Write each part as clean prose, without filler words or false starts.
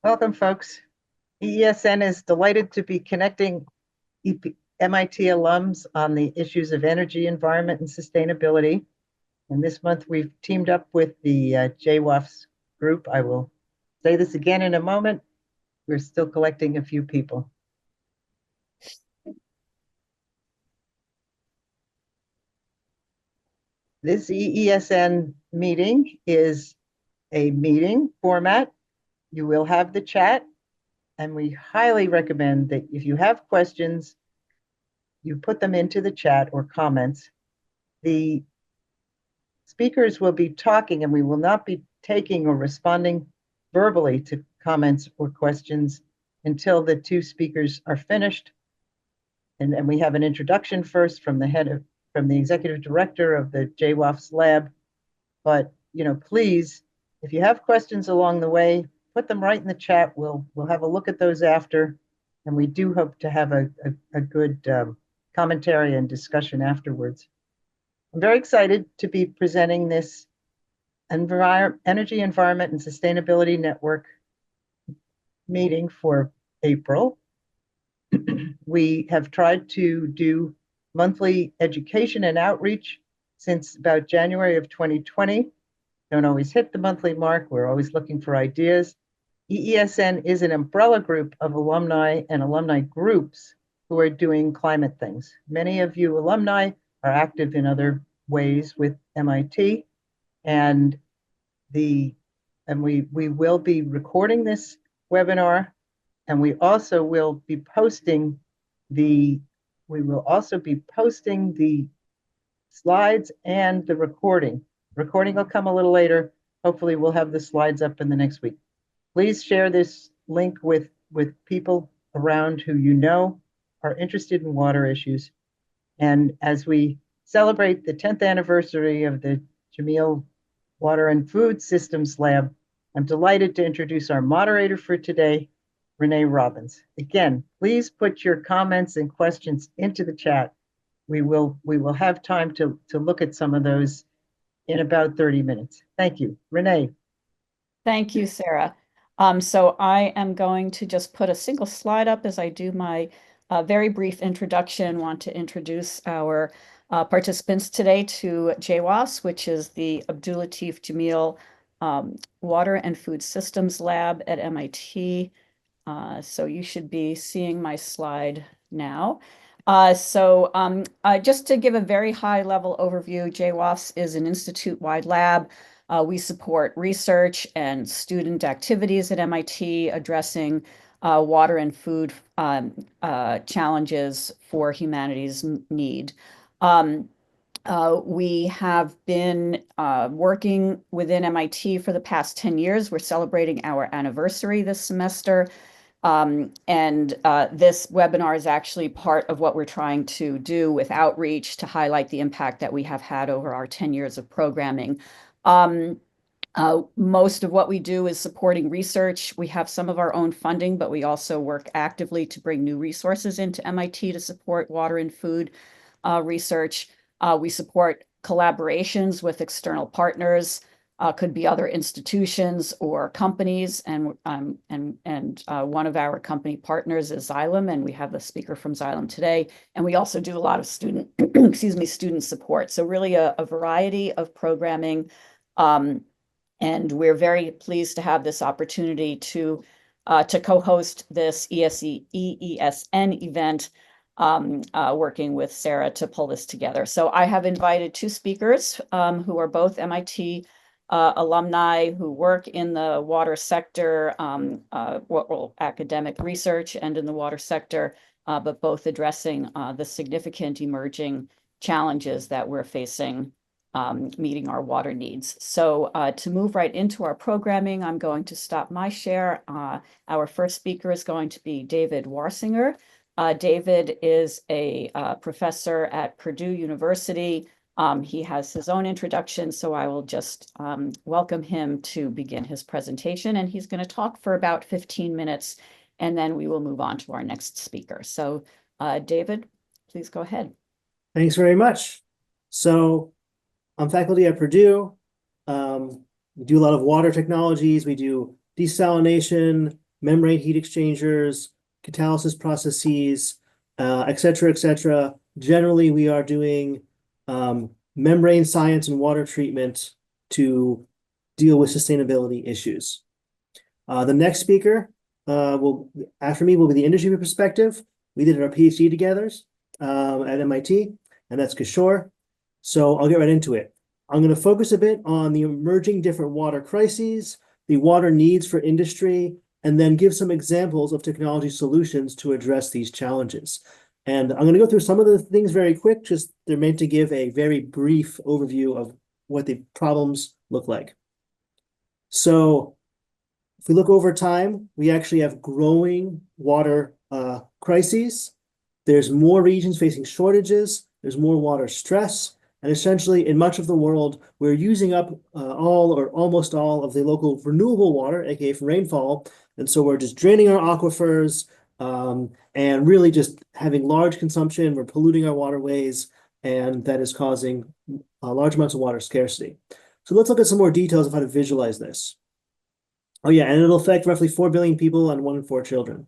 Welcome, folks. EESN is delighted to be connecting MIT alums on the issues of energy, environment, and sustainability. And this month we've teamed up with the J-WAFS group. I will say this again in a moment. We're still collecting a few people. This EESN meeting is a meeting format. You will have the chat, and we highly recommend that if you have questions, you put them into the chat or comments. The speakers will be talking, and we will not be taking or responding verbally to comments or questions until the two speakers are finished. And we have an introduction first from the executive director of the J-WAFS lab. But please, if you have questions along the way, put them right in the chat. We'll have a look at those after, and we do hope to have a good commentary and discussion afterwards. I'm very excited to be presenting this Energy, Environment, and Sustainability Network meeting for April. We have tried to do monthly education and outreach since about January of 2020. Don't always hit the monthly mark. We're always looking for ideas. EESN is an umbrella group of alumni and alumni groups who are doing climate things. Many of you alumni are active in other ways with MIT, and we will be recording this webinar, and we also will be posting the slides and the recording. Recording will come a little later. Hopefully we'll have the slides up in the next week. Please share this link with people around who are interested in water issues. And as we celebrate the 10th anniversary of the Jameel Water and Food Systems Lab, I'm delighted to introduce our moderator for today, Renee Robbins. Again, please put your comments and questions into the chat. We will have time to look at some of those in about 30 minutes. Thank you. Renee. Thank you, Sarah. So I am going to just put a single slide up as I do my very brief introduction. Want to introduce our participants today to J-WAFS, which is the Abdulatif Jameel Water and Food Systems Lab at MIT. So you should be seeing my slide now. Just to give a very high level overview, J-WAFS is an institute-wide lab. We support research and student activities at MIT addressing water and food challenges for humanity's need. We have been working within MIT for the past 10 years. We're celebrating our anniversary this semester. This webinar is actually part of what we're trying to do with outreach to highlight the impact that we have had over our 10 years of programming. Most of what we do is supporting research. We have some of our own funding, but we also work actively to bring new resources into MIT to support water and food research. We support collaborations with external partners, could be other institutions or companies, and one of our company partners is Xylem, and we have a speaker from Xylem today. And we also do a lot of student, student support. So really a variety of programming. And we're very pleased to have this opportunity to co-host this EESN event, working with Sarah to pull this together. So I have invited two speakers who are both MIT alumni who work in the water sector, academic research and in the water sector, but both addressing the significant emerging challenges that we're facing meeting our water needs. So to move right into our programming, I'm going to stop my share. Our first speaker is going to be David Warsinger. David is a professor at Purdue University. He has his own introduction, so I will just welcome him to begin his presentation. And he's going to talk for about 15 minutes, and then we will move on to our next speaker. So David, please go ahead. Thanks very much. So I'm faculty at Purdue. We do a lot of water technologies. We do desalination, membrane heat exchangers, catalysis processes, et cetera, et cetera. Generally, we are doing membrane science and water treatment to deal with sustainability issues. The next speaker after me will be the industry perspective. We did our PhD together at MIT, and that's Kishor. So I'll get right into it. I'm going to focus a bit on the emerging different water crises, the water needs for industry, and then give some examples of technology solutions to address these challenges. And I'm going to go through some of the things very quick, just they're meant to give a very brief overview of what the problems look like. So if we look over time, we actually have growing water crises. There's more regions facing shortages. There's more water stress. And essentially, in much of the world, we're using up all or almost all of the local renewable water, aka from rainfall. And so we're just draining our aquifers and really just having large consumption. We're polluting our waterways, and that is causing large amounts of water scarcity. So let's look at some more details of how to visualize this. Oh yeah, and it'll affect roughly 4 billion people and 1 in 4 children.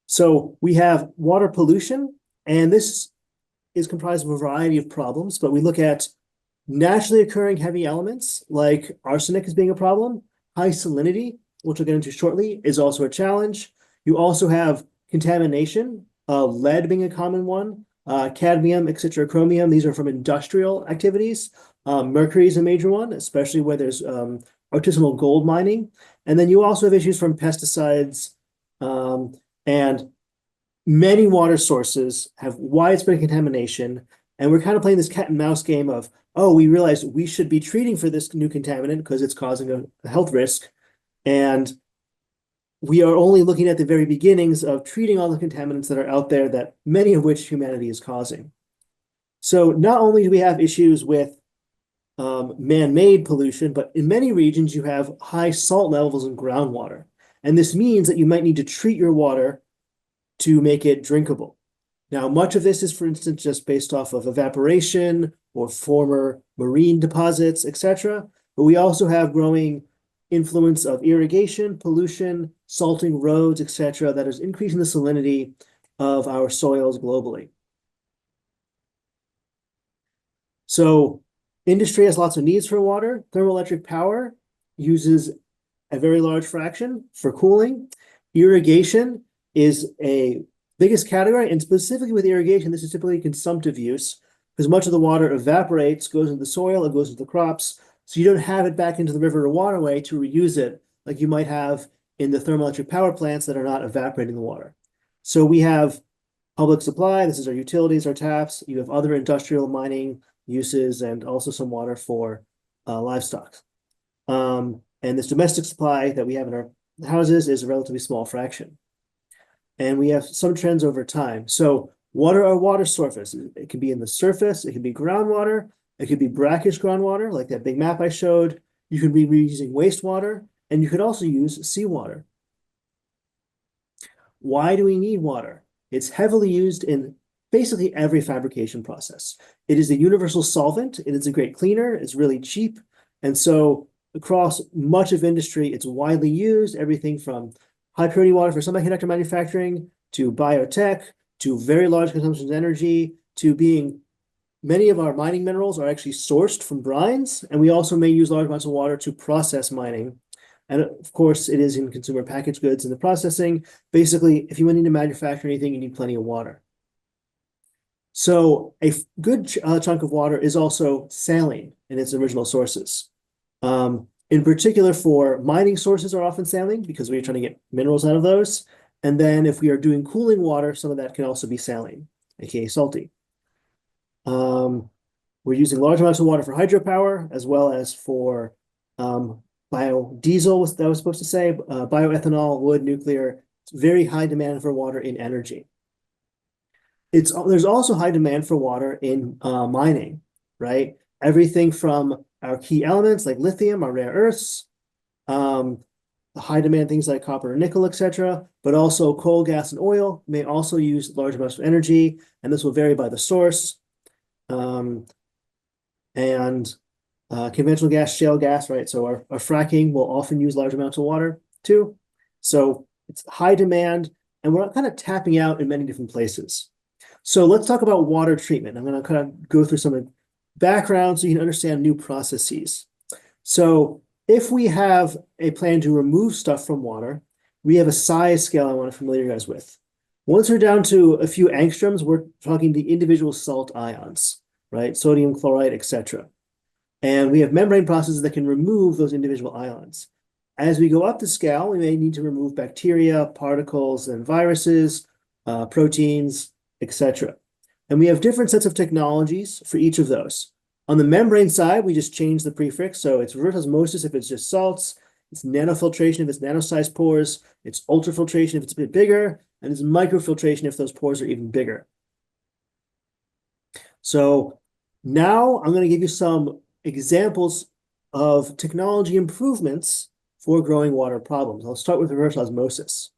So we have water pollution, and this is comprised of a variety of problems, but we look at naturally occurring heavy elements like arsenic as being a problem. High salinity, which we'll get into shortly, is also a challenge. You also have contamination, lead being a common one, cadmium, etc., chromium. These are from industrial activities. Mercury is a major one, especially where there's artisanal gold mining. And then you also have issues from pesticides, and many water sources have widespread contamination. And we're kind of playing this cat and mouse game of, oh, we realize we should be treating for this new contaminant because it's causing a health risk. And we are only looking at the very beginnings of treating all the contaminants that are out there, that many of which humanity is causing. So not only do we have issues with man-made pollution, but in many regions you have high salt levels in groundwater. And this means that you might need to treat your water to make it drinkable. Now, much of this is, for instance, just based off of evaporation or former marine deposits, etc. But we also have growing influence of irrigation, pollution, salting roads, etc., that is increasing the salinity of our soils globally. So industry has lots of needs for water. Thermoelectric power uses a very large fraction for cooling. Irrigation is a biggest category, and specifically with irrigation, this is typically consumptive use because much of the water evaporates, goes into the soil, it goes into the crops, so you don't have it back into the river or waterway to reuse it like you might have in the thermoelectric power plants that are not evaporating the water. So we have public supply, this is our utilities, our taps, you have other industrial mining uses, and also some water for livestock. And this domestic supply that we have in our houses is a relatively small fraction. And we have some trends over time. So what are our water sources? It could be in the surface, it could be groundwater, it could be brackish groundwater, like that big map I showed. You could be reusing wastewater, and you could also use seawater. Why do we need water? It's heavily used in basically every fabrication process. It is a universal solvent, it is a great cleaner, it's really cheap. And so across much of industry, it's widely used, everything from high purity water for semiconductor manufacturing, to biotech, to very large consumptions of energy, to being many of our mining minerals are actually sourced from brines, and we also may use large amounts of water to process mining. And of course, it is in consumer packaged goods and the processing. Basically, if you need to manufacture anything, you need plenty of water. So a good chunk of water is also saline in its original sources. In particular, for mining sources are often saline because we're trying to get minerals out of those. And then if we are doing cooling water, some of that can also be saline, aka salty. We're using large amounts of water for hydropower, as well as for biodiesel, that was supposed to say, bioethanol, wood, nuclear. It's very high demand for water in energy. There's also high demand for water in mining, right? Everything from our key elements like lithium, our rare earths, high demand things like copper and nickel, etc., but also coal, gas, and oil may also use large amounts of energy, and this will vary by the source. Conventional gas, shale gas, right? So our fracking will often use large amounts of water too. So It's high demand, and we're kind of tapping out in many different places. So let's talk about water treatment. I'm going to kind of go through some background so you can understand new processes. So if we have a plan to remove stuff from water, we have a size scale I want to familiarize you guys with. Once we're down to a few angstroms, we're talking the individual salt ions, right? Sodium chloride, etc. And we have membrane processes that can remove those individual ions. As we go up the scale, we may need to remove bacteria, particles, and viruses, proteins, etc. And we have different sets of technologies for each of those. On the membrane side, we just change the prefix. So it's reverse osmosis if it's just salts, it's nanofiltration if it's nano-sized pores, it's ultrafiltration if it's a bit bigger, and it's microfiltration if those pores are even bigger. So now I'm going to give you some examples of technology improvements for growing water problems. I'll start with reverse osmosis.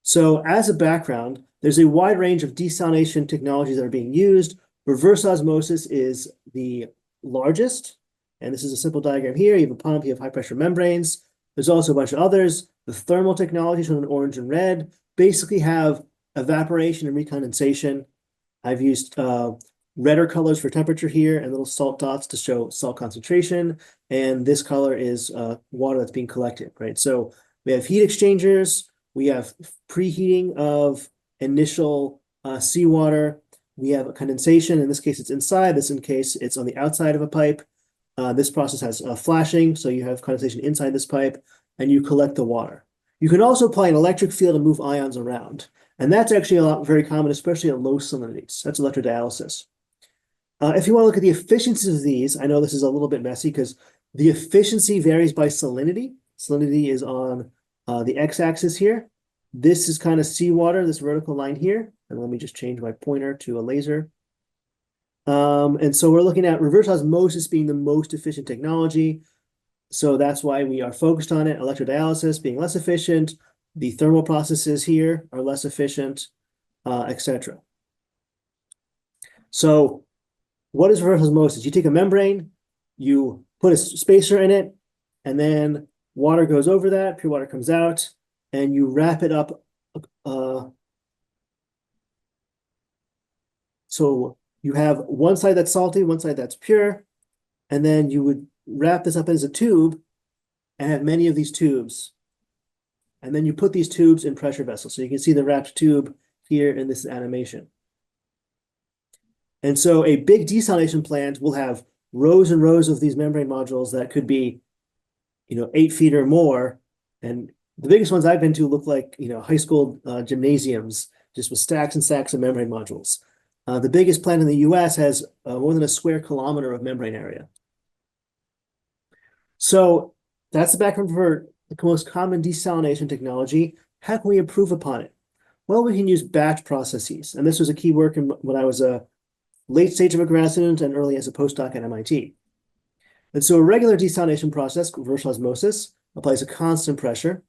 So as a background, there's a wide range of desalination technologies that are being used. Reverse osmosis is the largest, and this is a simple diagram here. You have a pump, you have high pressure membranes. There's also a bunch of others. The thermal technologies shown in orange and red basically have evaporation and recondensation. I've used redder colors for temperature here and little salt dots to show salt concentration. And this color is water that's being collected, right? So we have heat exchangers, we have preheating of initial seawater, we have a condensation. In this case, it's inside. This in case it's on the outside of a pipe. This process has flashing, so you have condensation inside this pipe, and you collect the water. You can also apply an electric field and move ions around. And that's actually very common, especially at low salinities. That's electrodialysis. If you want to look at the efficiencies of these, I know this is a little bit messy because the efficiency varies by salinity. Salinity is on the x-axis here. This is kind of seawater, this vertical line here. And let me just change my pointer to a laser. And so we're looking at reverse osmosis being the most efficient technology. So that's why we are focused on it. Electrodialysis being less efficient. The thermal processes here are less efficient, etc. So what is reverse osmosis? You take a membrane, you put a spacer in it, and then water goes over that, pure water comes out, and you wrap it up. So you have one side that's salty, one side that's pure, and then you would wrap this up as a tube and have many of these tubes. And then you put these tubes in pressure vessels. So you can see the wrapped tube here in this animation. And so a big desalination plant will have rows and rows of these membrane modules that could be, 8 feet or more. And the biggest ones I've been to look like, high school gymnasiums, just with stacks and stacks of membrane modules. The biggest plant in the US has more than a square kilometer of membrane area. So that's the background for the most common desalination technology. How can we improve upon it? Well, we can use batch processes. And this was a key work when I was a late stage of a grad student and early as a postdoc at MIT. And so a regular desalination process, reverse osmosis, applies a constant pressure,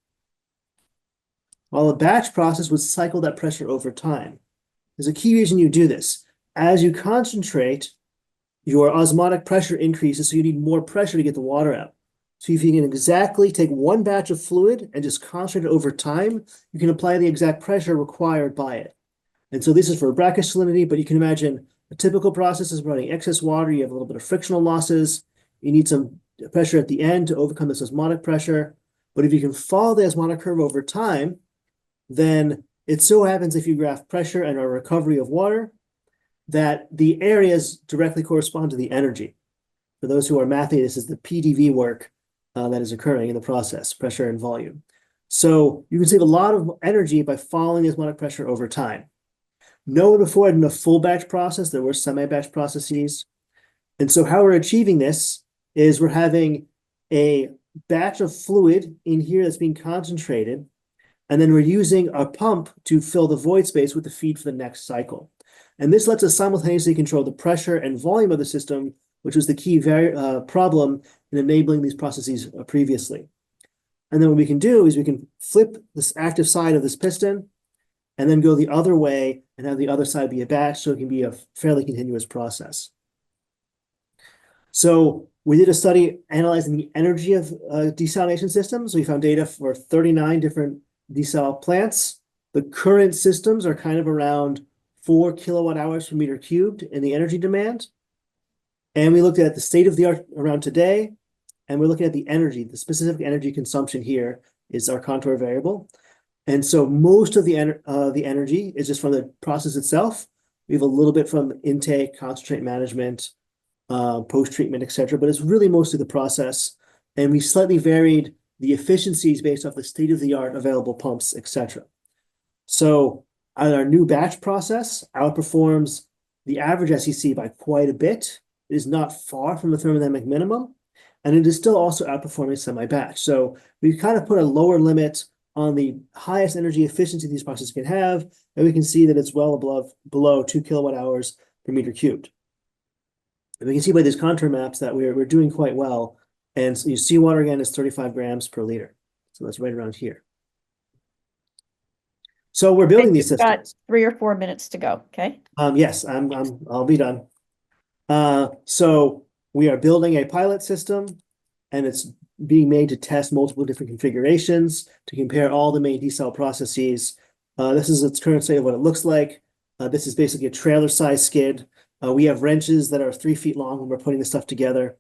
while a batch process would cycle that pressure over time. There's a key reason you do this. As you concentrate, your osmotic pressure increases, so you need more pressure to get the water out. So if you can exactly take one batch of fluid and just concentrate it over time, you can apply the exact pressure required by it. And so this is for brackish salinity, but you can imagine a typical process is running excess water. You have a little bit of frictional losses. You need some pressure at the end to overcome this osmotic pressure. But if you can follow the osmotic curve over time, then it so happens if you graph pressure and a recovery of water, that the areas directly correspond to the energy. For those who are mathy, this is the PDV work that is occurring in the process, pressure and volume. So you can save a lot of energy by following the osmotic pressure over time. No one before had done a full batch process. There were semi-batch processes. And so how we're achieving this is we're having a batch of fluid in here that's being concentrated, and then we're using a pump to fill the void space with the feed for the next cycle. And this lets us simultaneously control the pressure and volume of the system, which was the key problem in enabling these processes previously. And then what we can do is we can flip this active side of this piston and then go the other way and have the other side be a batch, so it can be a fairly continuous process. So We did a study analyzing the energy of desalination systems. We found data for 39 different desal plants. The current systems are kind of around 4 kilowatt hours per meter cubed in the energy demand. And we looked at the state of the art around today, and we're looking at the energy. The specific energy consumption here is our contour variable. And so most of the energy is just from the process itself. We have a little bit from intake, concentrate management, post-treatment, etc. But it's really mostly the process. And we slightly varied the efficiencies based off the state-of-the-art available pumps, etc. So our new batch process outperforms the average SEC by quite a bit. It is not far from the thermodynamic minimum, and it is still also outperforming semi-batch. So we've kind of put a lower limit on the highest energy efficiency these processes can have, and we can see that it's well below 2 kilowatt hours per meter cubed. And we can see by these contour maps that we're doing quite well. And so seawater again is 35 grams per liter. So that's right around here. So we're building these systems. Got 3 or 4 minutes to go. Okay. Yes, I'll be done. So we are building a pilot system, and it's being made to test multiple different configurations to compare all the main desal processes. This is its current state of what it looks like. This is basically a trailer size skid. We have wrenches that are 3 feet long when we're putting this stuff together.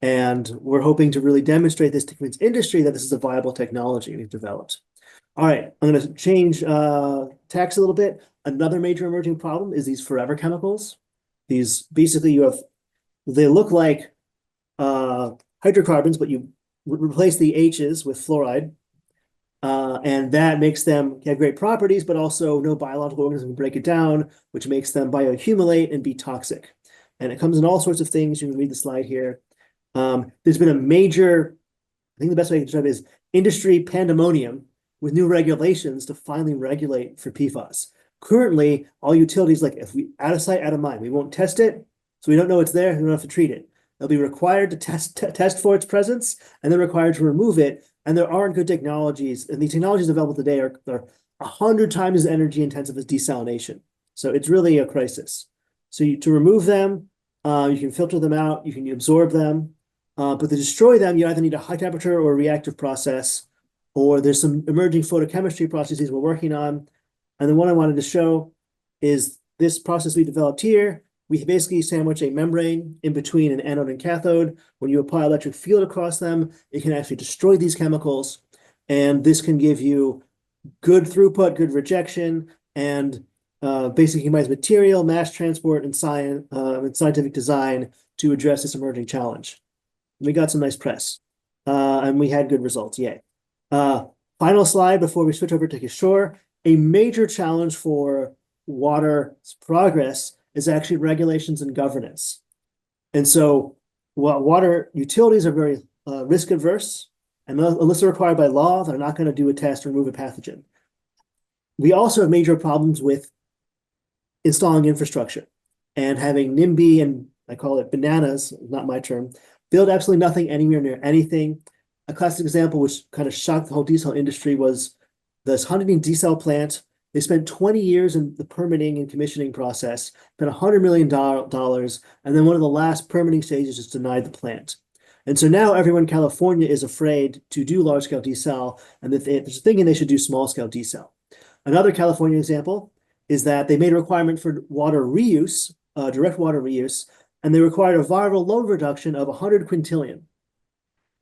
And we're hoping to really demonstrate this to convince industry that this is a viable technology we've developed. All right, I'm going to change tacks a little bit. Another major emerging problem is these forever chemicals. These basically they look like hydrocarbons, but you replace the H's with fluoride. And that makes them have great properties, but also no biological organism can break it down, which makes them bioaccumulate and be toxic. And it comes in all sorts of things. You can read the slide here. There's been a major, I think the best way to describe it is industry pandemonium with new regulations to finally regulate for PFAS. Currently, all utilities, like if we out of sight, out of mind, we won't test it, so we don't know it's there, we don't have to treat it. They'll be required to test for its presence, and they're required to remove it. And there aren't good technologies, and the technologies available today are 100 times as energy intensive as desalination. So it's really a crisis. So to remove them, you can filter them out, you can absorb them, but to destroy them, you either need a high temperature or a reactive process, or there's some emerging photochemistry processes we're working on. And the one I wanted to show is this process we developed here. We basically sandwich a membrane in between an anode and cathode. When you apply electric field across them, it can actually destroy these chemicals. And this can give you good throughput, good rejection, and basically combines material, mass transport, and science and scientific design to address this emerging challenge. We got some nice press, and we had good results. Yay. Final slide before we switch over to Kishor. A major challenge for water's progress is actually regulations and governance. And so water utilities are very risk adverse, and unless they're required by law, they're not going to do a test or remove a pathogen. We also have major problems with installing infrastructure and having NIMBY, and I call it bananas, not my term, build absolutely nothing anywhere near anything. A classic example, which kind of shocked the whole desal industry, was this Huntington desal plant. They spent 20 years in the permitting and commissioning process, spent $100 million, and then one of the last permitting stages is denied the plant. And so now everyone in California is afraid to do large-scale desal, and that they're thinking they should do small-scale desal. Another California example is that they made a requirement for water reuse, direct water reuse, and they required a viral load reduction of 100 quintillion.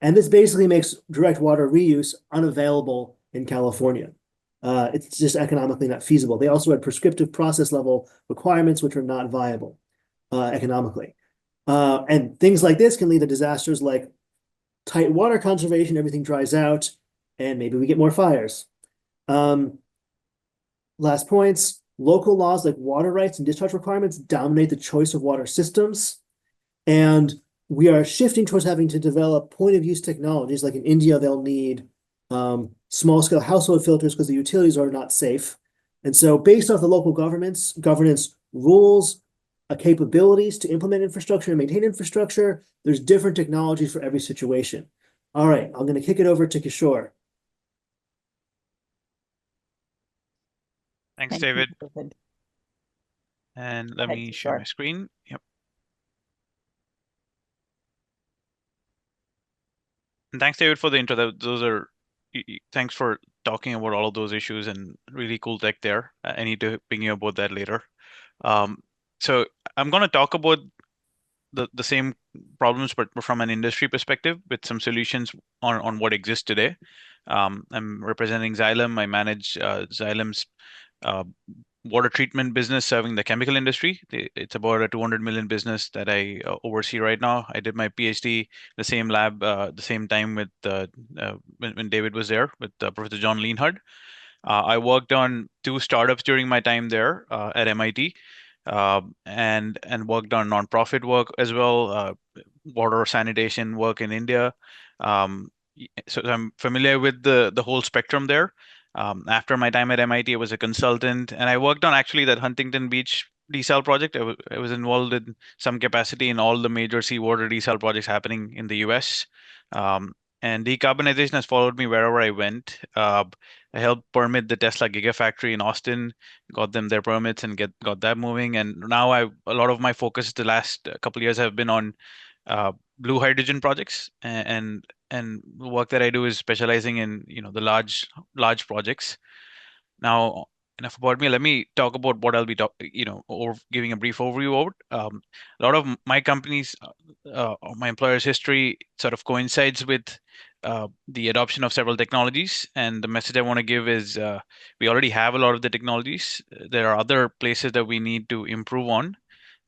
And this basically makes direct water reuse unavailable in California. It's just economically not feasible. They also had prescriptive process level requirements, which are not viable economically. And things like this can lead to disasters like tight water conservation, everything dries out, and maybe we get more fires. Last points, local laws like water rights and discharge requirements dominate the choice of water systems. And we are shifting towards having to develop point of use technologies. Like in India, they'll need small scale household filters because the utilities are not safe. And so based off the local governance rules, capabilities to implement infrastructure and maintain infrastructure, there's different technologies for every situation. All right, I'm going to kick it over to Kishor. Thanks, Thank David. you, David. And let ahead, me share my Kishor. screen. Yep. And thanks, David, for the intro. Those are thanks for talking about all of those issues and really cool tech there. I need to ping you about that later. Um, so I'm going to talk about the same problems, but from an industry perspective with some solutions on what exists today. I'm representing Xylem. I manage Xylem's uh, water treatment business serving the chemical industry. It's about a 200 million business that I oversee right now. I did my PhD the same lab, the same time with when David was there with Professor John Leonhard. I worked on two startups during my time there at MIT, and worked on nonprofit work as well, water sanitation work in India. So I'm familiar with the whole spectrum there. After my time at MIT, I was a consultant, and I worked on actually that Huntington Beach desal project. I was involved in some capacity in all the major seawater desal projects happening in the US. And decarbonization has followed me wherever I went. I helped permit the Tesla Gigafactory in Austin, got them their permits and got that moving. And now a lot of my focus the last couple of years have been on blue hydrogen projects, and the work that I do is specializing in the large projects. Now, enough about me. Let me talk about what I'll be or giving a brief overview about. A lot of my companies, my employer's history sort of coincides with the adoption of several technologies. And the message I want to give is we already have a lot of the technologies. There are other places that we need to improve on.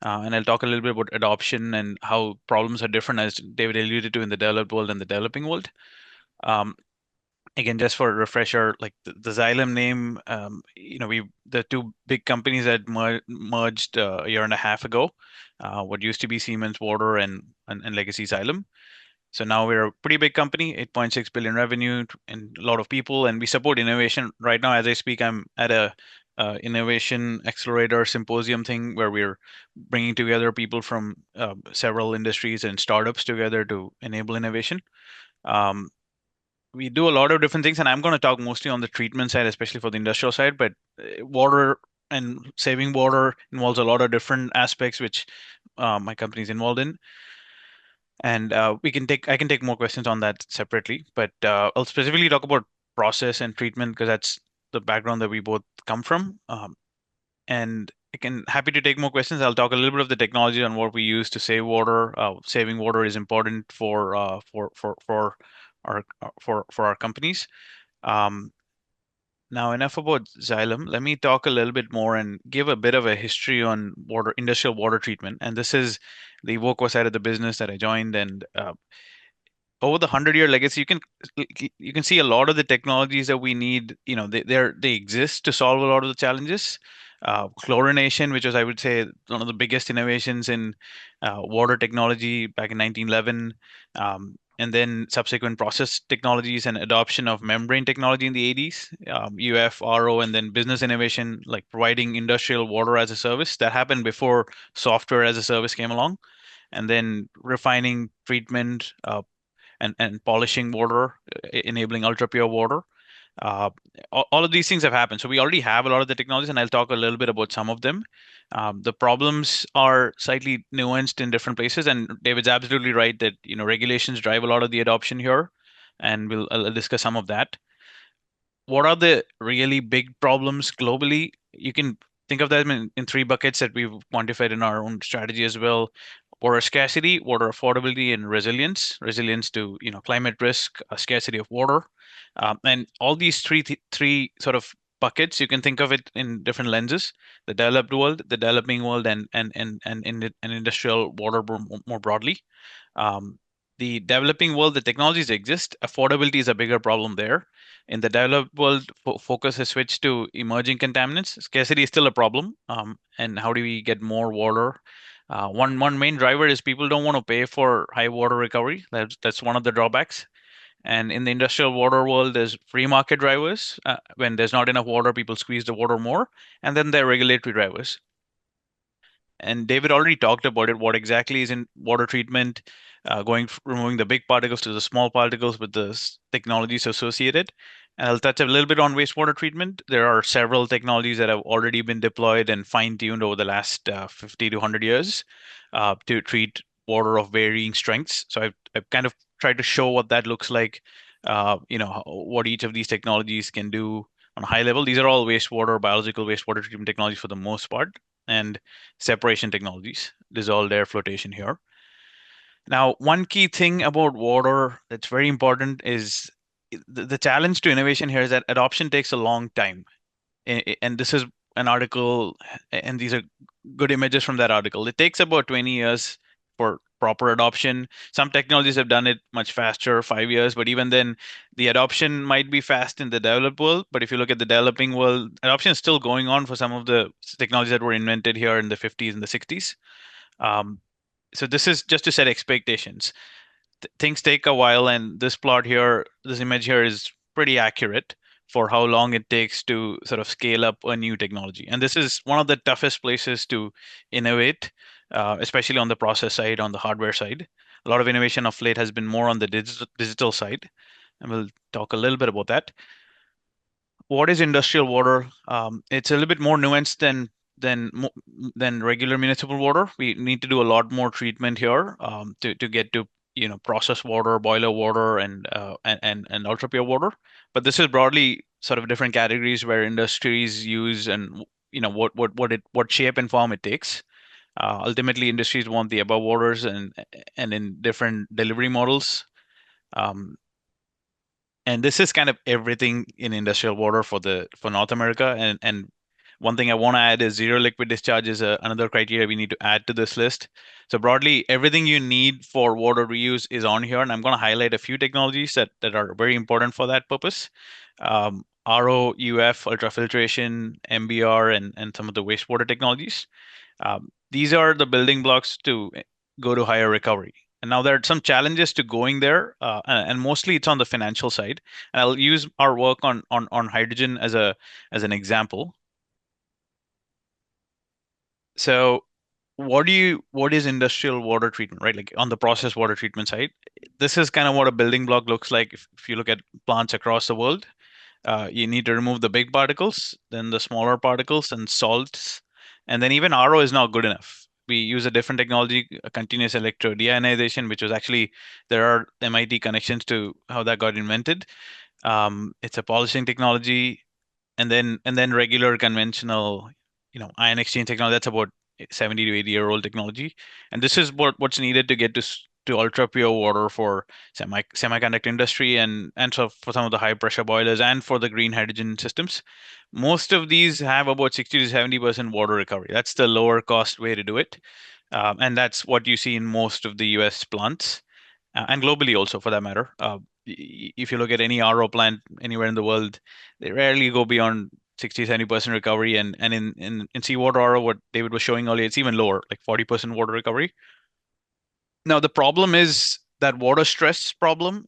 And I'll talk a little bit about adoption and how problems are different, as David alluded to, in the developed world and the developing world. Um, Again, just for a refresher, like the Xylem name, we the two big companies that merged a year and a half ago, what used to be Siemens Water and Legacy Xylem. So now we're a pretty big company, 8.6 billion revenue, and a lot of people, and we support innovation. Right now, as I speak, I'm at a innovation accelerator symposium thing where we're bringing together people from several industries and startups together to enable innovation. Um, we do a lot of different things, and I'm going to talk mostly on the treatment side, especially for the industrial side. But water and saving water involves a lot of different aspects, which my company is involved in. And I can take more questions on that separately. But I'll specifically talk about process and treatment because that's the background that we both come from. And I can happy to take more questions. I'll talk a little bit of the technology on what we use to save water. Saving water is important for our companies. Um, Now, enough about Xylem. Let me talk a little bit more and give a bit of a history on industrial water treatment. And this is the Evoqua side of the business that I joined. And over the 100-year legacy, you can see a lot of the technologies that we need. They exist to solve a lot of the challenges. Chlorination, which was, I would say, one of the biggest innovations in water technology back in 1911, and then subsequent process technologies and adoption of membrane technology in the 80s, UF, RO, and then business innovation like providing industrial water as a service that happened before software as a service came along, and then refining treatment, and polishing water, enabling ultra pure water. Uh, all of these things have happened. So we already have a lot of the technologies, and I'll talk a little bit about some of them. The problems are slightly nuanced in different places, and David's absolutely right that regulations drive a lot of the adoption here, and I'll discuss some of that. What are the really big problems globally? You can think of them in three buckets that we've quantified in our own strategy as well: water scarcity, water affordability, and resilience. Resilience to climate risk, scarcity of water, and all these three sort of buckets. You can think of it in different lenses: the developed world, the developing world, and industrial water more broadly. Um, the developing world, the technologies exist. Affordability is a bigger problem there. In the developed world, focus has switched to emerging contaminants. Scarcity is still a problem. And how do we get more water? One main driver is people don't want to pay for high water recovery. That's one of the drawbacks. And in the industrial water world, there's free market drivers. When there's not enough water, people squeeze the water more. And then there are regulatory drivers. And David already talked about it, what exactly is in water treatment, removing the big particles to the small particles with the technologies associated. And I'll touch a little bit on wastewater treatment. There are several technologies that have already been deployed and fine-tuned over the last 50 to 100 years to treat water of varying strengths. So I've kind of try to show what that looks like, what each of these technologies can do on a high level. These are all biological wastewater treatment technologies for the most part, and separation technologies, dissolved air flotation here. Now, one key thing about water that's very important is the challenge to innovation here is that adoption takes a long time. And this is an article, and these are good images from that article. It takes about 20 years for proper adoption. Some technologies have done it much faster, 5 years, but even then, the adoption might be fast in the developed world. But if you look at the developing world, adoption is still going on for some of the technologies that were invented here in the 50s and the 60s. So this is just to set expectations. Things take a while, and this plot here, this image here is pretty accurate for how long it takes to sort of scale up a new technology. And this is one of the toughest places to innovate, especially on the process side, on the hardware side. A lot of innovation of late has been more on the digital side, and we'll talk a little bit about that. What is industrial water? It's a little bit more nuanced than regular municipal water. We need to do a lot more treatment here to get to process water, boiler water, and ultra pure water. But this is broadly sort of different categories where industries use, and what shape and form it takes. Ultimately, industries want the above waters and in different delivery models. And this is kind of everything in industrial water for North America. And one thing I want to add is zero liquid discharge is another criteria we need to add to this list. So broadly, everything you need for water reuse is on here, and I'm going to highlight a few technologies that are very important for that purpose. RO, UF, ultrafiltration, MBR, and some of the wastewater technologies. These are the building blocks to go to higher recovery. And now there are some challenges to going there, and mostly it's on the financial side. And I'll use our work on hydrogen as an example. So what is industrial water treatment, right? Like on the process water treatment side, this is kind of what a building block looks like. If you look at plants across the world, you need to remove the big particles, then the smaller particles and salts, and then even RO is not good enough. We use a different technology, a continuous electro deionization, which was actually, there are MIT connections to how that got invented. It's a polishing technology, and then regular conventional, ion exchange technology. That's about 70 to 80-year-old technology, and this is what's needed to get to ultra pure water for semiconductor industry and so for some of the high pressure boilers and for the green hydrogen systems. Most of these have about 60 to 70% water recovery. That's the lower cost way to do it, and that's what you see in most of the US plants, and globally also for that matter. If you look at any RO plant anywhere in the world, they rarely go beyond 60, 70% recovery. And in seawater RO, what David was showing earlier, it's even lower, like 40% water recovery. Now, the problem is that water stress problem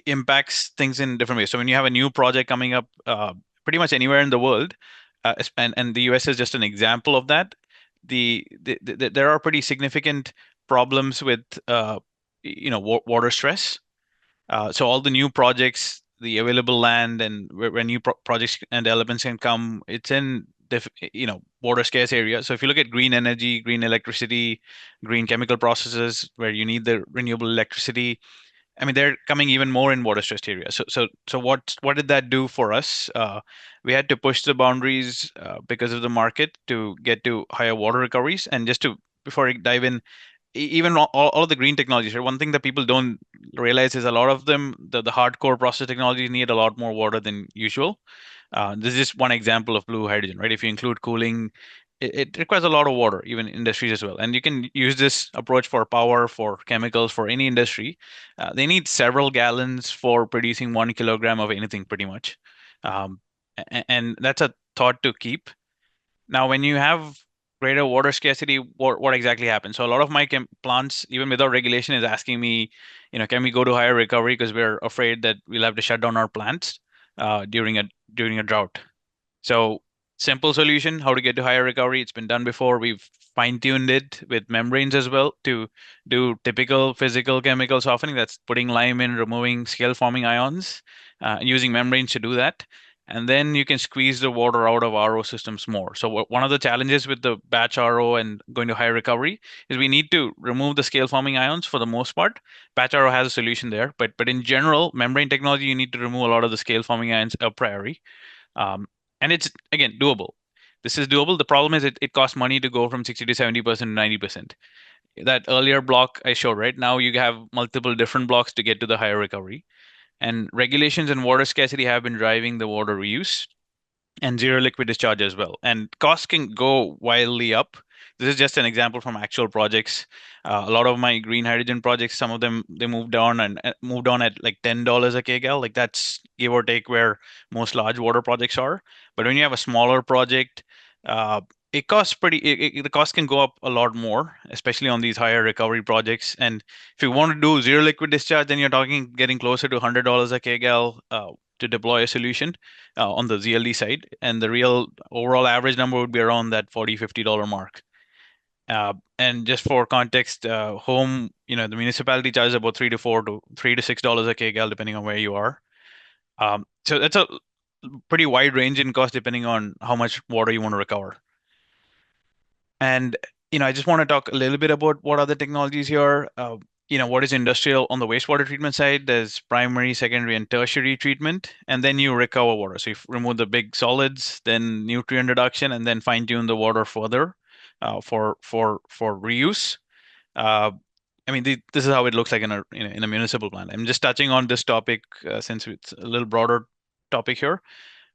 impacts things in different ways. So when you have a new project coming up, pretty much anywhere in the world, and the US is just an example of that, there are pretty significant problems with water stress. So all the new projects, the available land, and where new projects and developments can come, it's in water scarce areas. So if you look at green energy, green electricity, green chemical processes where you need the renewable electricity, I mean, they're coming even more in water stressed areas. So what did that do for us? We had to push the boundaries because of the market to get to higher water recoveries. And just before I dive in, even all of the green technologies, right? One thing that people don't realize is a lot of them, the hardcore process technologies need a lot more water than usual. This is just one example of blue hydrogen, right? If you include cooling, it requires a lot of water, even industries as well. And you can use this approach for power, for chemicals, for any industry. They need several gallons for producing 1 kilogram of anything, pretty much. And that's a thought to keep. Now, when you have greater water scarcity, what exactly happens? So a lot of my plants, even without regulation, is asking me, can we go to higher recovery because we're afraid that we'll have to shut down our plants during a drought. So simple solution, how to get to higher recovery. It's been done before. We've fine-tuned it with membranes as well to do typical physical chemical softening. That's putting lime in, removing scale-forming ions, using membranes to do that. and then you can squeeze the water out of RO systems more. So one of the challenges with the batch RO and going to high recovery is we need to remove the scale forming ions for the most part. Batch RO has a solution there, but in general, membrane technology, you need to remove a lot of the scale forming ions a priori. And it's, again, doable. This is doable. The problem is it costs money to go from 60 to 70% to 90%. That earlier block I showed, right? Now you have multiple different blocks to get to the higher recovery. And regulations and water scarcity have been driving the water reuse and zero liquid discharge as well. And costs can go wildly up. This is just an example from actual projects. A lot of my green hydrogen projects, some of them they moved on and moved on at like $10 a kgal. Like that's give or take where most large water projects are. But when you have a smaller project, it costs the cost can go up a lot more, especially on these higher recovery projects. And if you want to do zero liquid discharge, then you're talking getting closer to $100 a kgal to deploy a solution on the ZLD side, and the real overall average number would be around that $40-50 mark. And just for context, home, the municipality charges about $3 to $6 a kgal depending on where you are. So that's a pretty wide range in cost depending on how much water you want to recover. And I just want to talk a little bit about what other technologies here. What is industrial on the wastewater treatment side? There's primary, secondary, and tertiary treatment, and then you recover water. So you remove the big solids, then nutrient reduction, and then fine tune the water further for reuse. This is how it looks like in a municipal plant. I'm just touching on this topic since it's a little broader topic here.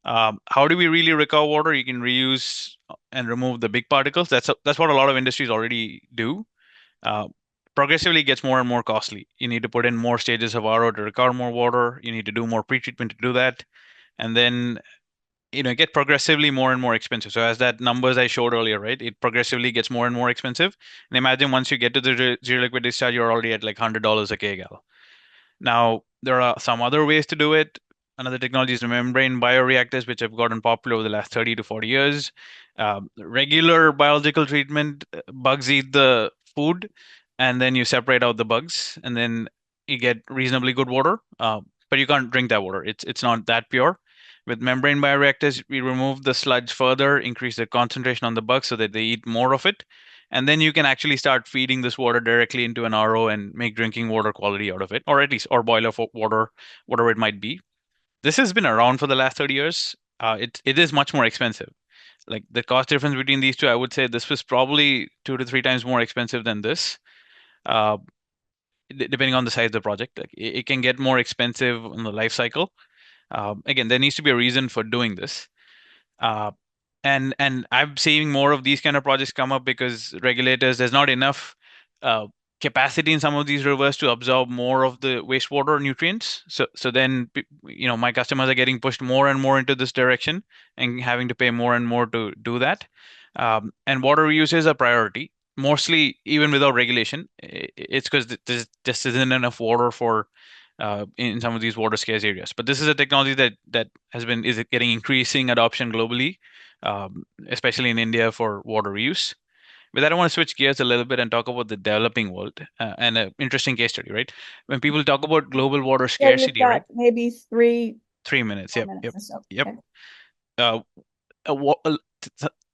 How do we really recover water? You can reuse and remove the big particles. That's what a lot of industries already do. Progressively gets more and more costly. You need to put in more stages of RO to recover more water. You need to do more pretreatment to do that. And then, get progressively more and more expensive. So as that numbers I showed earlier, right, it progressively gets more and more expensive. And imagine once you get to the zero liquid discharge, you're already at like $100 a kgal. Now, there are some other ways to do it. Another technology is the membrane bioreactors, which have gotten popular over the last 30 to 40 years. Regular biological treatment, bugs eat the food, and then you separate out the bugs, and then you get reasonably good water. But you can't drink that water. It's not that pure. With membrane bioreactors, we remove the sludge further, increase the concentration on the bugs so that they eat more of it. And then you can actually start feeding this water directly into an RO and make drinking water quality out of it, or at least, or boil off water, whatever it might be. This has been around for the last 30 years. It is much more expensive. Like the cost difference between these two, I would say this was probably 2 to 3 times more expensive than this. Depending on the size of the project, like it can get more expensive in the life cycle. Again, there needs to be a reason for doing this. And I'm seeing more of these kind of projects come up because regulators, there's not enough capacity in some of these rivers to absorb more of the wastewater nutrients. So then, my customers are getting pushed more and more into this direction and having to pay more and more to do that. And water reuse is a priority, mostly even without regulation. It's because there just isn't enough water for in some of these water scarce areas. But this is a technology that is getting increasing adoption globally, especially in India for water reuse. With that, I want to switch gears a little bit and talk about the developing world and an interesting case study, right? When people talk about global water Yeah, you've scarcity, got right? maybe 3 minutes. Yep. minutes or so. Yep. Okay.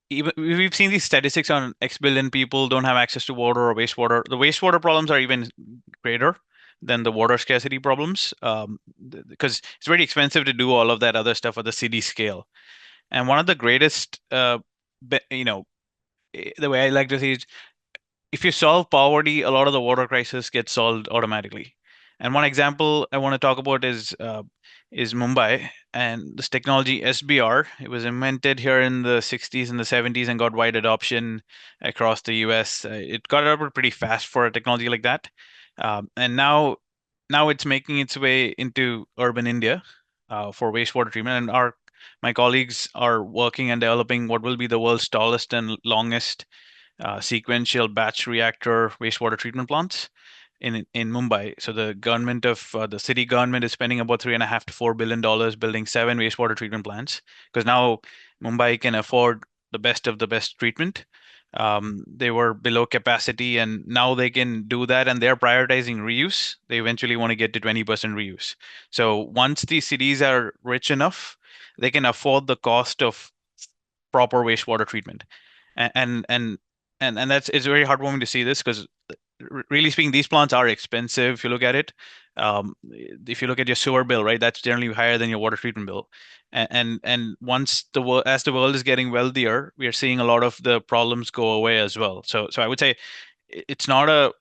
Even we've seen these statistics on X billion people don't have access to water or wastewater. The wastewater problems are even greater than the water scarcity problems because it's very expensive to do all of that other stuff at the city scale. And one of the greatest, the way I like to see is if you solve poverty, a lot of the water crisis gets solved automatically. And one example I want to talk about is Mumbai and this technology SBR. It was invented here in the 60s and the 70s and got wide adoption across the US. It got adopted pretty fast for a technology like that. And now it's making its way into urban India for wastewater treatment. And my colleagues are working and developing what will be the world's tallest and longest sequential batch reactor wastewater treatment plants in Mumbai. So the government of the city government is spending about $3.5 to $4 billion building 7 wastewater treatment plants because now Mumbai can afford the best of the best treatment. They were below capacity, and now they can do that, and they're prioritizing reuse. They eventually want to get to 20% reuse. So once these cities are rich enough, they can afford the cost of proper wastewater treatment. And that's, it's very heartwarming to see this, because really speaking, these plants are expensive if you look at it. If you look at your sewer bill, right, that's generally higher than your water treatment bill. And once the world, as the world is getting wealthier, we are seeing a lot of the problems go away as well. So I would say it's not a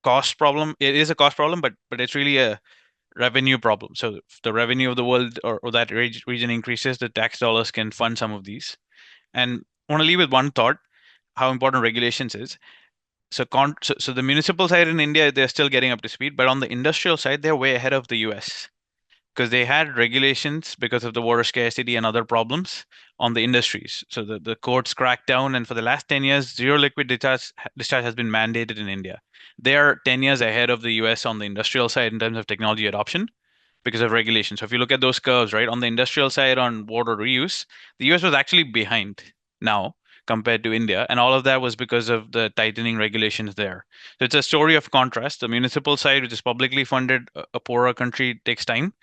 cost problem. It is a cost problem, but it's really a revenue problem. So if the revenue of the world, or that region increases, the tax dollars can fund some of these. And I want to leave with one thought: how important regulations is. So the municipal side in India, they're still getting up to speed, but on the industrial side, they're way ahead of the US, because they had regulations because of the water scarcity and other problems on the industries. So the courts cracked down, and for the last 10 years, zero liquid discharge has been mandated in India. They are 10 years ahead of the US on the industrial side in terms of technology adoption because of regulation. So if you look at those curves, right, on the industrial side on water reuse, the US was actually behind now compared to India. And all of that was because of the tightening regulations there. So it's a story of contrast. The municipal side, which is publicly funded, a poorer country, takes time,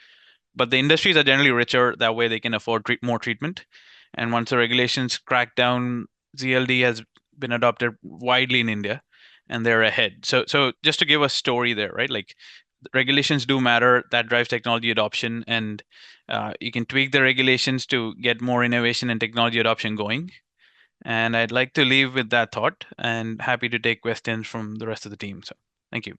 but the industries are generally richer. That way they can afford more treatment. And once the regulations crack down, ZLD has been adopted widely in India, and they're ahead. So just to give a story there, right? Like, regulations do matter. That drives technology adoption, and you can tweak the regulations to get more innovation and technology adoption going. And I'd like to leave with that thought, and happy to take questions from the rest of the team. So thank you.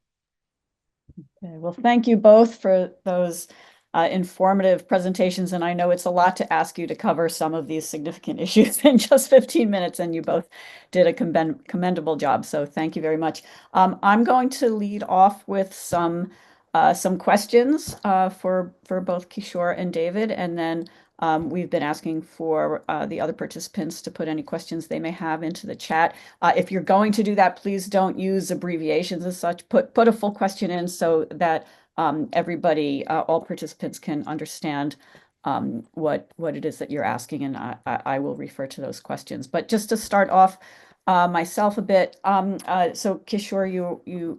Okay, well, thank you both for those informative presentations. And I know it's a lot to ask you to cover some of these significant issues in just 15 minutes, and you both did a commendable job. So thank you very much. I'm going to lead off with some questions for both Kishore and David, and then we've been asking for the other participants to put any questions they may have into the chat. If you're going to do that, please don't use abbreviations and such. Put a full question in so that everybody, all participants can understand what it is that you're asking, and I will refer to those questions. But just to start off myself a bit, so Kishore,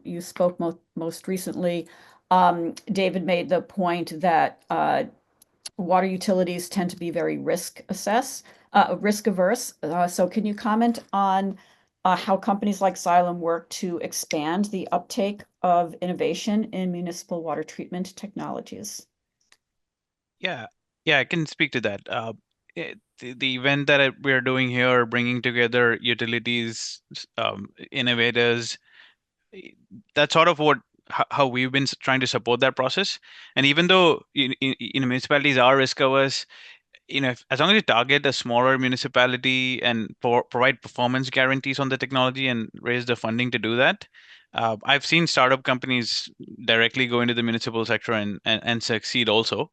you spoke most recently. David made the point that water utilities tend to be very risk averse. So can you comment on how companies like Xylem work to expand the uptake of innovation in municipal water treatment technologies? Yeah, yeah, I can speak to that. The event that we're doing here, bringing together utilities, innovators, that's sort of how we've been trying to support that process. And even though municipalities are risk averse, as long as you target a smaller municipality and provide performance guarantees on the technology and raise the funding to do that, I've seen startup companies directly go into the municipal sector and succeed also.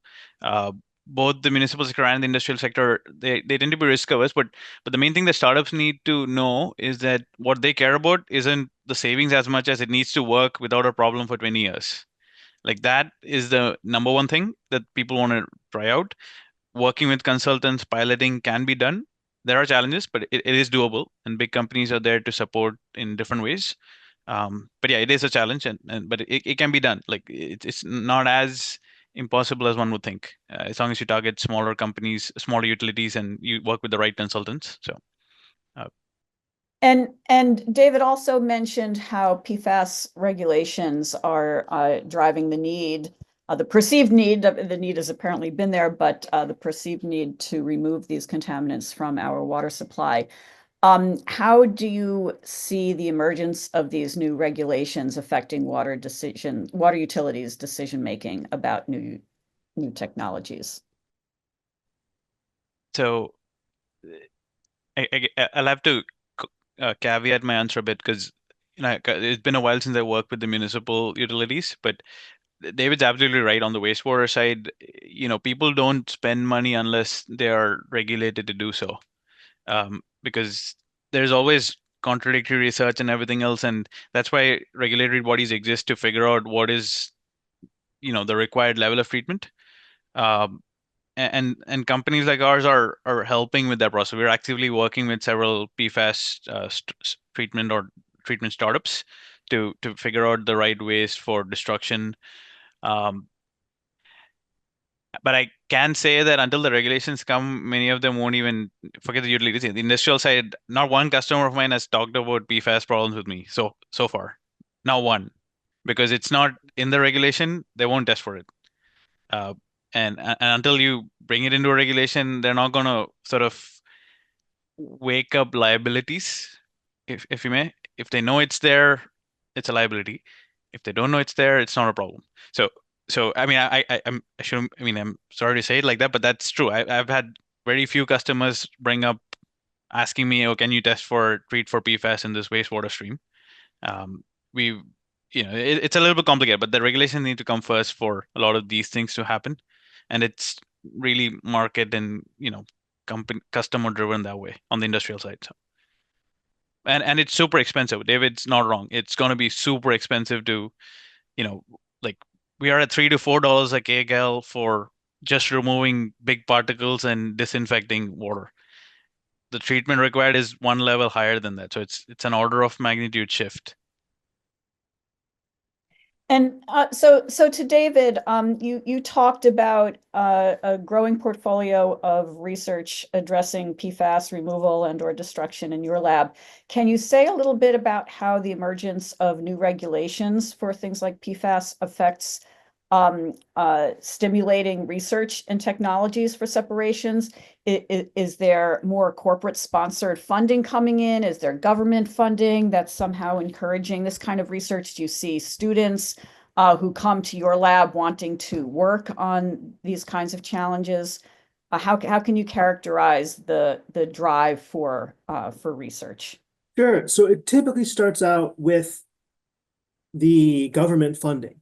Both the municipal sector and the industrial sector, they tend to be risk averse, but the main thing that startups need to know is that what they care about isn't the savings as much as it needs to work without a problem for 20 years. Like, that is the number one thing that people want to try out. Working with consultants, piloting can be done. There are challenges, but it is doable, and big companies are there to support in different ways. But yeah, it is a challenge, but it can be done. Like, it's not as impossible as one would think, as long as you target smaller companies, smaller utilities, and you work with the right consultants. So. And David also mentioned how PFAS regulations are driving the need, the perceived need. The need has apparently been there, but the perceived need to remove these contaminants from our water supply. How do you see the emergence of these new regulations affecting water utilities decision making about new technologies? So I'll have to caveat my answer a bit, because it's been a while since I worked with the municipal utilities, but David's absolutely right on the wastewater side. People don't spend money unless they are regulated to do so, because there's always contradictory research and everything else, and that's why regulatory bodies exist, to figure out what is the required level of treatment. And companies like ours are helping with that process. We're actively working with several PFAS treatment or treatment startups to figure out the right ways for destruction. But I can say that until the regulations come, many of them won't even forget the utilities. The industrial side, not one customer of mine has talked about PFAS problems with me so far. Not one, because it's not in the regulation, they won't test for it. And until you bring it into a regulation, they're not gonna sort of wake up liabilities, if you may. If they know it's there, it's a liability. If they don't know it's there, it's not a problem. So I mean, I shouldn't. I mean, I'm sorry to say it like that, but that's true. I've had very few customers bring up asking me, "Oh, can you treat for PFAS in this wastewater stream?" Um, we, it's a little bit complicated, but the regulations need to come first for a lot of these things to happen, and it's really market and company customer driven that way on the industrial side. So, and it's super expensive. David's not wrong. It's going to be super expensive to, like we are at $3 to $4 a kcal for just removing big particles and disinfecting water. The treatment required is one level higher than that. So it's an order of magnitude shift. And so to David, you talked about a growing portfolio of research addressing PFAS removal and or destruction in your lab. Can you say a little bit about how the emergence of new regulations for things like PFAS affects stimulating research and technologies for separations? Is there more corporate sponsored funding coming in? Is there government funding that's somehow encouraging this kind of research? Do you see students who come to your lab wanting to work on these kinds of challenges? How can you characterize the drive for research? Sure. So it typically starts out with the government funding.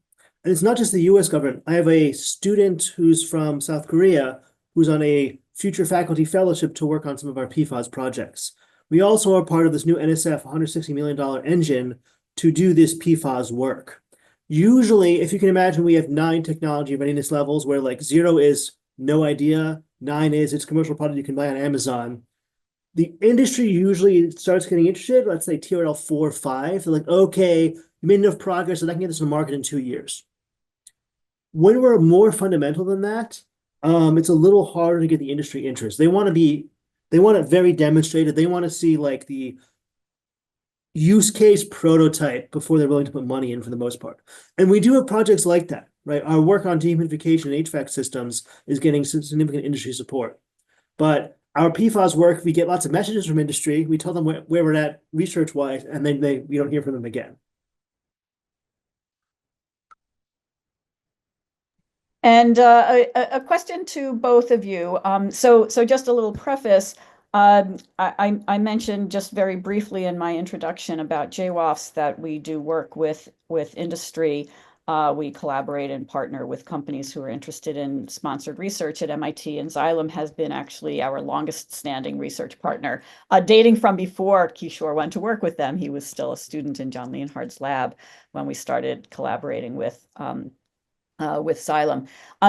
And it's not just the US government. I have a student who's from South Korea who's on a future faculty fellowship to work on some of our PFAS projects. We also are part of this new NSF $160 million engine to do this PFAS work. Usually, if you can imagine, we have 9 technology readiness levels where like 0 is no idea, 9 is it's commercial product you can buy on Amazon. The industry usually starts getting interested, let's say TRL 4 or 5. They're like, okay, you made enough progress that I can get this on the market in 2 years. When we're more fundamental than that, it's a little harder to get the industry interest. They want it very demonstrated. They want to see like the use case prototype before they're willing to put money in for the most part. And we do have projects like that, right? Our work on dehumidification and HVAC systems is getting significant industry support. But our PFAS work, we get lots of messages from industry. We tell them where we're at research-wise, and then we don't hear from them again. And a question to both of you. So just a little preface. I mentioned just very briefly in my introduction about J-WAFS that we do work with industry. We collaborate and partner with companies who are interested in sponsored research at MIT, and Xylem has been actually our longest standing research partner, dating from before Kishor went to work with them. He was still a student in John Leonhard's lab when we started collaborating with Xylem.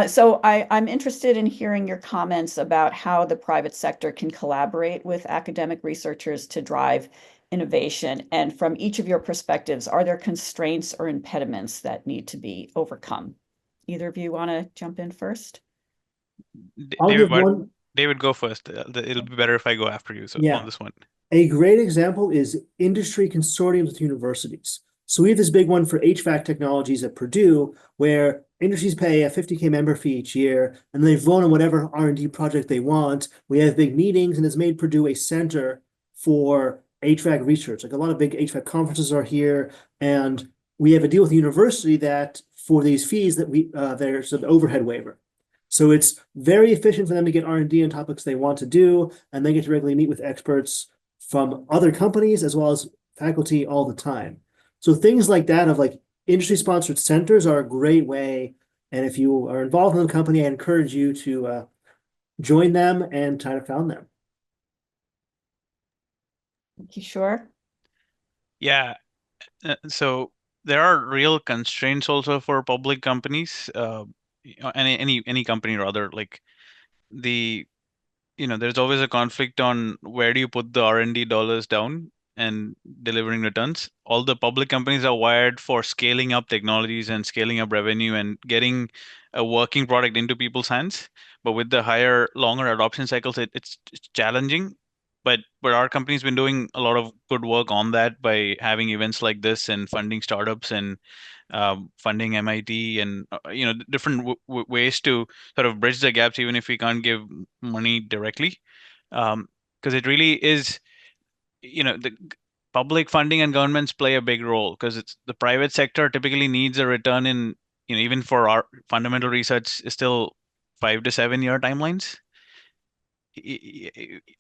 So I'm interested in hearing your comments about how the private sector can collaborate with academic researchers to drive innovation. And from each of your perspectives, are there constraints or impediments that need to be overcome? Either of you want to jump in first? David, go first. It'll be better if I go after you. So on this one. A great example is industry consortiums with universities. So we have this big one for HVAC technologies at Purdue, where industries pay a $50K member fee each year, and they vote on whatever R&D project they want. We have big meetings, and it's made Purdue a center for HVAC research. Like a lot of big HVAC conferences are here, and we have a deal with the university that for these fees that there's an overhead waiver. So it's very efficient for them to get R&D on topics they want to do, and they get to regularly meet with experts from other companies as well as faculty all the time. So things like that of like industry-sponsored centers are a great way. And if you are involved in the company, I encourage you to join them and try to found them. Kishor? Yeah. So there are real constraints also for public companies, any company rather. Like there's always a conflict on where do you put the R&D dollars down, and delivering returns. All the public companies are wired for scaling up technologies and scaling up revenue and getting a working product into people's hands. But with the higher, longer adoption cycles, it's challenging. But our company's been doing a lot of good work on that by having events like this and funding startups and funding MIT and different ways to sort of bridge the gaps, even if we can't give money directly, because it really is, the public funding and governments play a big role because it's the private sector typically needs a return in, even for our fundamental research is still 5 to 7 year timelines.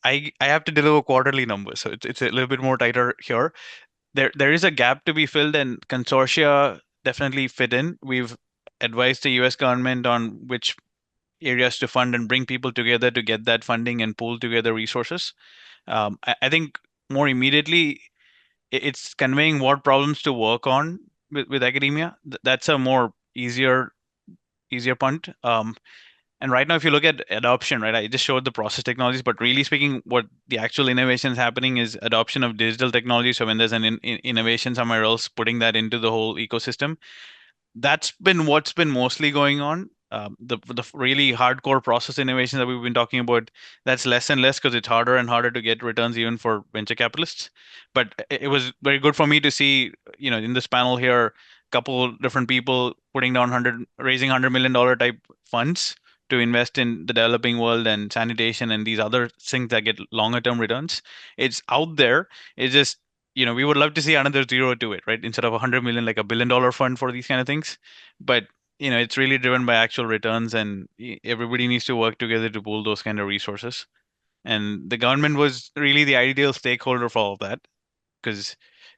I have to deliver quarterly numbers, so it's a little bit more tighter here. There is a gap to be filled, and consortia definitely fit in. We've advised the US government on which areas to fund and bring people together to get that funding and pool together resources. I think more immediately, it's conveying what problems to work on with academia. That's a more easier punt. And right now, if you look at adoption, right, I just showed the process technologies, but really speaking, what the actual innovation is happening is adoption of digital technology. So when there's an innovation somewhere else, putting that into the whole ecosystem, that's been what's been mostly going on. The really hardcore process innovations that we've been talking about, that's less and less because it's harder and harder to get returns even for venture capitalists. But it was very good for me to see, in this panel here, a couple different people putting down raising $100 million type funds to invest in the developing world and sanitation and these other things that get longer term returns. It's out there. It's just, we would love to see another zero to it, right? Instead of 100 million, like $1 billion fund for these kind of things. But, it's really driven by actual returns, and everybody needs to work together to pool those kind of resources. And the government was really the ideal stakeholder for all of that,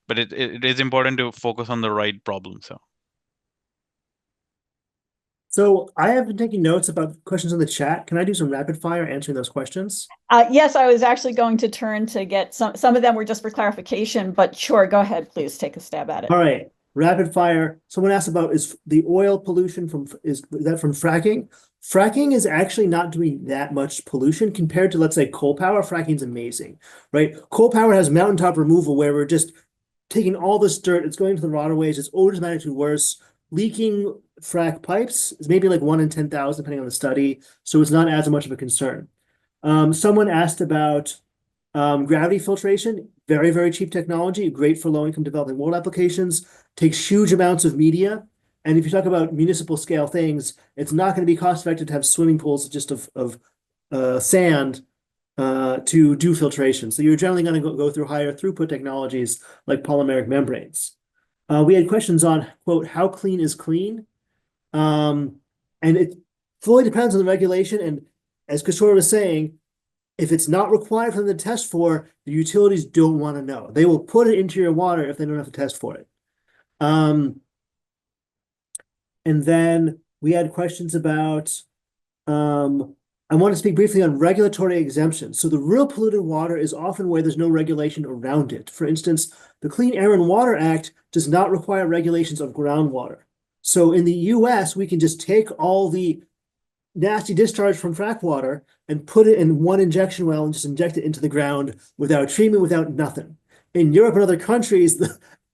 but it is important to focus on the right problem. So I have been taking notes about questions in the chat. Can I do some rapid fire answering those questions? Yes, I was actually going to turn to get some of them were just for clarification, but sure, go ahead, please take a stab at it. All right, rapid fire. Someone asked about, is the oil pollution is that from fracking? Fracking is actually not doing that much pollution compared to, let's say, coal power. Fracking is amazing, right? Coal power has mountaintop removal where we're just taking all this dirt, it's going to the waterways, it's orders of magnitude worse. Leaking frac pipes is maybe like 1 in 10,000, depending on the study. So it's not as much of a concern. Someone asked about gravity filtration, very, very cheap technology, great for low-income developing world applications, takes huge amounts of media. And if you talk about municipal scale things, it's not going to be cost effective to have swimming pools just of sand to do filtration. So you're generally going to go through higher throughput technologies like polymeric membranes. We had questions on, quote, how clean is clean? And it fully depends on the regulation. And as Kishor was saying, if it's not required for them to test for, the utilities don't want to know. They will put it into your water if they don't have to test for it. And then we had questions about, I want to speak briefly on regulatory exemptions. So the real polluted water is often where there's no regulation around it. For instance, the Clean Air and Water Act does not require regulations of groundwater. So in the US, we can just take all the nasty discharge from frac water and put it in one injection well and just inject it into the ground without treatment, without nothing. In Europe and other countries,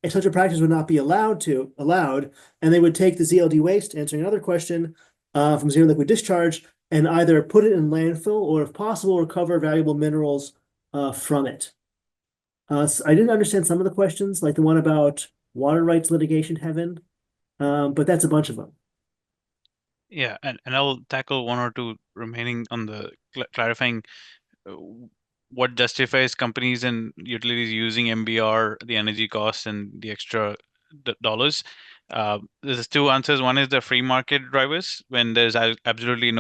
such a practice would not be allowed, and they would take the ZLD waste, answering another question, from zero liquid discharge, and either put it in landfill or, if possible, recover valuable minerals from it. So I didn't understand some of the questions, like the one about water rights litigation heaven, but that's a bunch of them. Yeah, and I'll tackle one or two remaining on the clarifying what justifies companies and utilities using MBR, the energy costs, and the extra dollars. There's two answers. One is the free market drivers. When there's absolutely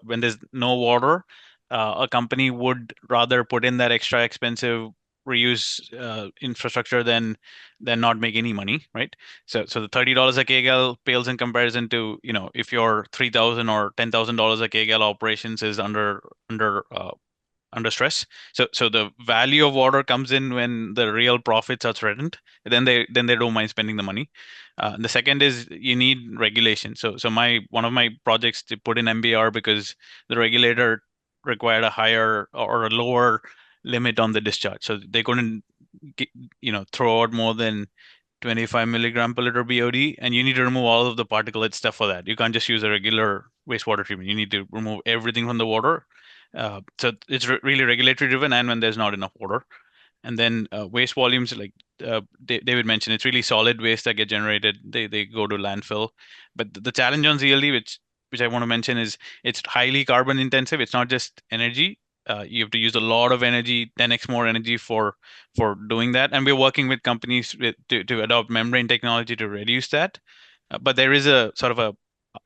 when there's no water, a company would rather put in that extra expensive reuse infrastructure than not make any money, right? So the $30 a kgal pales in comparison to, if your $3,000 or $10,000 a kgal operations is under stress. So the value of water comes in when the real profits are threatened. Then they don't mind spending the money. The second is you need regulation. So one of my projects to put in MBR because the regulator required a higher or a lower limit on the discharge. So they couldn't throw out more than 25 milligram per liter BOD, and you need to remove all of the particulate stuff for that. You can't just use a regular wastewater treatment. You need to remove everything from the water. So it's really regulatory driven, and when there's not enough water. And then waste volumes, like David mentioned, it's really solid waste that get generated. They go to landfill. But the challenge on ZLD, which I want to mention, is it's highly carbon intensive. It's not just energy. You have to use a lot of energy, 10x more energy for doing that. And we're working with companies to adopt membrane technology to reduce that. But there is a sort of a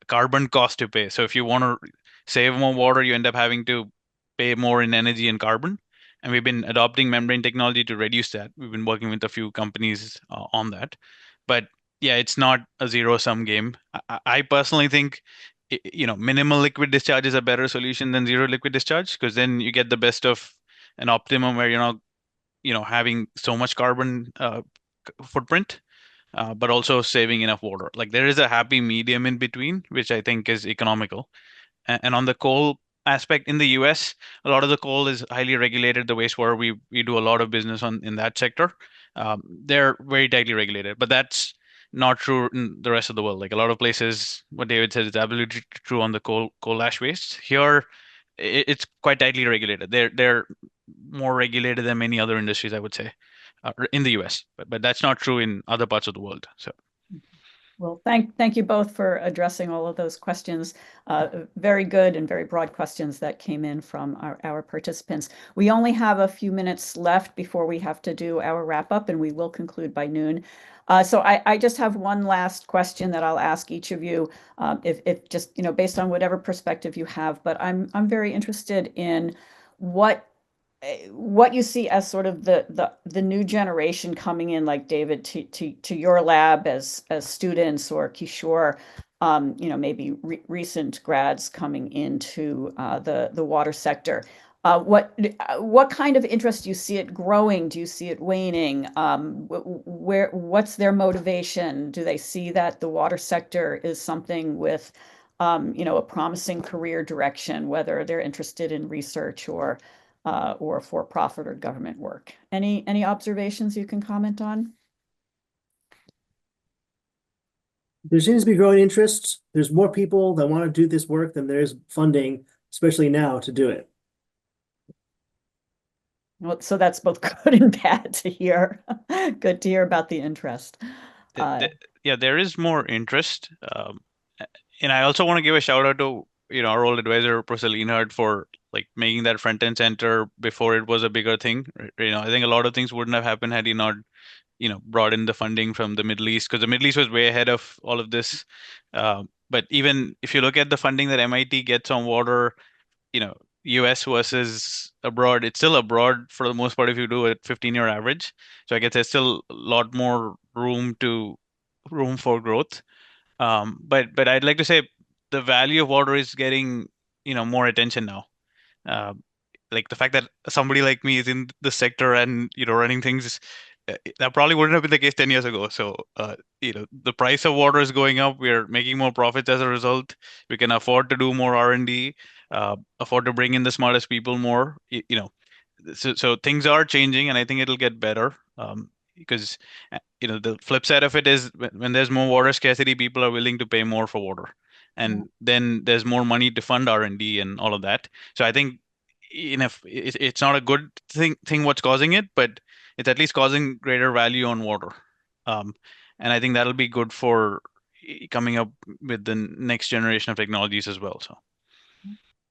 carbon cost to pay. So if you want to save more water, you end up having to pay more in energy and carbon. And we've been adopting membrane technology to reduce that. We've been working with a few companies on that. But yeah, it's not a zero-sum game. I personally think minimal liquid discharge is a better solution than zero liquid discharge, because then you get the best of an optimum where you're not having so much carbon footprint, but also saving enough water. Like there is a happy medium in between, which I think is economical. And on the coal aspect in the US, a lot of the coal is highly regulated. The wastewater, we do a lot of business in that sector. They're very tightly regulated, but that's not true in the rest of the world. Like a lot of places, what David said is absolutely true on the coal ash waste. Here, it's quite tightly regulated. They're more regulated than many other industries, I would say, in the US. But that's not true in other parts of the world. So. Well, thank you both for addressing all of those questions. Very good and very broad questions that came in from our participants. We only have a few minutes left before we have to do our wrap up, and we will conclude by noon. So I just have one last question that I'll ask each of you, if just based on whatever perspective you have. But I'm very interested in what you see as sort of the new generation coming in, like David, to your lab as students, or Kishor, maybe recent grads coming into the water sector. What kind of interest do you see it growing? Do you see it waning? What's their motivation? Do they see that the water sector is something with a promising career direction, whether they're interested in research or for-profit or government work? Any observations you can comment on? There seems to be growing interest. There's more people that want to do this work than there is funding, especially now, to do it. Well, so that's both good and bad to hear. Good to hear about the interest. Yeah, there is more interest. And I also want to give a shout out to our old advisor, Professor Lienhardt, for like making that front end center before it was a bigger thing. I think a lot of things wouldn't have happened had he not brought in the funding from the Middle East, because the Middle East was way ahead of all of this. But even if you look at the funding that MIT gets on water, US versus abroad, it's still abroad for the most part if you do a 15-year average. So I guess there's still a lot more room for growth. But I'd like to say the value of water is getting more attention now. Like the fact that somebody like me is in the sector and running things, that probably wouldn't have been the case 10 years ago. So the price of water is going up. We're making more profits as a result. We can afford to do more R&D, afford to bring in the smartest people more. So things are changing, and I think it'll get better. Because the flip side of it is when there's more water scarcity, people are willing to pay more for water, and then there's more money to fund R&D and all of that. So I think it's not a good thing what's causing it, but it's at least causing greater value on water. And I think that'll be good for coming up with the next generation of technologies as well. So.